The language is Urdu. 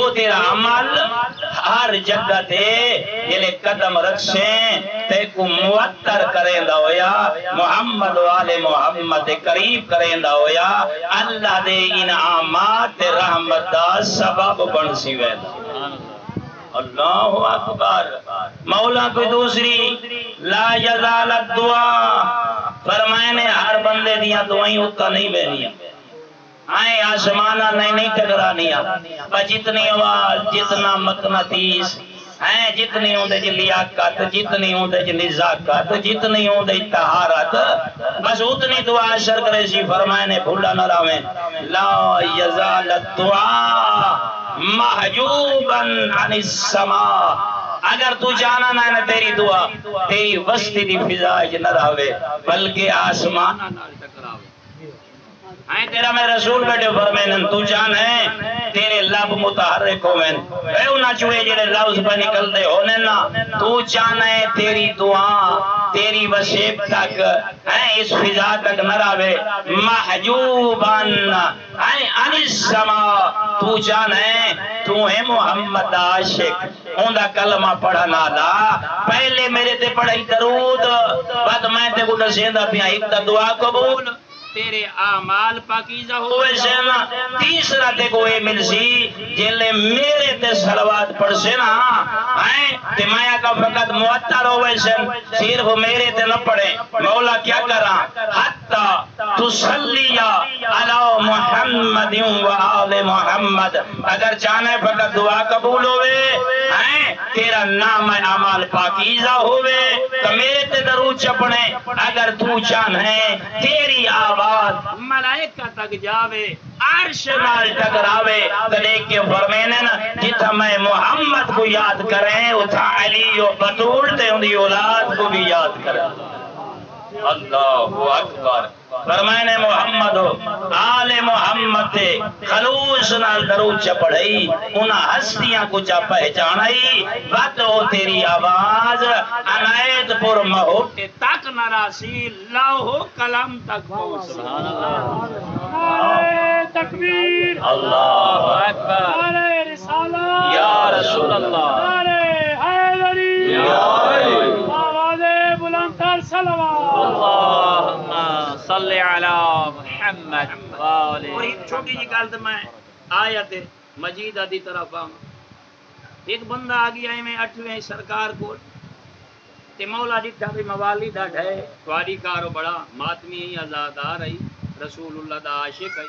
او تیرا عمل ہر جگہ تے جلے قدم رکھیں تے کو معطر کریں دا ہویا محمد والے محمد قریب کریں دا ہویا اللہ دے انعامات رحمت دا سبب بن سی ویدا اللہ اکبر مولا کوئی دوسری لا یزال الدعا فرمائے نے ہر بندے دیا دعائیں اتنا نہیں بہنیاں آئیں آسمانہ نہیں ٹکرانیاں جتنی آواز جتنا مقناطیس ہیں جتنی ہوں دے لیاقت جتنی ہوں دے نزاکت جتنی ہوں دے طہارت بس اتنی دعا اشر کرے سی فرمائے نے بھولا نہ راویں لا یزال الدعا محجوبا عن السماء اگر تو جانا نہ تیری دعا تیری وسطی دی فضائج نہ راوے بلکہ آسمان نہ ٹکراوے آئیں تیرا میں رسول بیٹھے فرمینن تو جان ہے تیرے لب متحرک ہوئن اے انہا چوئے جلے لفظ پہ نکل دے ہونے نا تو جان ہے تیری دعا تیری وشیب تک اس فضا تک نراوے محجوباً عن السماء تو جان ہے تو ہے محمد عاشق اوندہ کلمہ پڑھنا لا پہلے میرے تے پڑھائی درود بعد میں تے کو نسیندہ پیا ایک دعا قبول تیرے اعمال پاکیزہ ہوئے سینا تیسرا تے کوئی مل سی جلے میرے تے صلوات پڑھ سینا تے مایا کا فقط معطر ہوئے سین صرف میرے تے نہ پڑھے مولا کیا کرا حتی تسلیہ علی محمد و آل محمد اگر چاہنے فقط دعا قبول ہوئے تیرا نام اعمال پاکیزہ ہوئے تو میرے تے درود چپنے اگر تو چاہنے تیری آواز ملائکہ تک جاوے عرش نال ٹکراوے تو دیکھ کے فرمینے نا جتا میں محمد کو یاد کریں اتھا علی و بطول تے اندھی اولاد کو بھی یاد کریں اللہ اکبر فرمائنے محمد آل محمد تے خلوص نال درود چا پڑھائی انہا ہستیاں کو چا پہچانائی بات ہو تیری آواز عنایت پر مہوٹ تک نراسی لوح کلم تک پہنچ سبحان اللہ تکبیر اللہ اکبر نعرہ رسالہ یا رسول اللہ نعرہ حیدری یا آواز بلندتر صلوات اللہم صلی علی محمد اور ایک چھوٹی جی گالت میں آیت مجیدہ دی طرف آؤں ایک بندہ آگیا ہے میں 8ویں سرکار کو تے مولا جتھا بھی موالی دا ڈھے تواری کارو بڑا ماتمی ہی آزاد آ رہی رسول اللہ دا عاشق ہے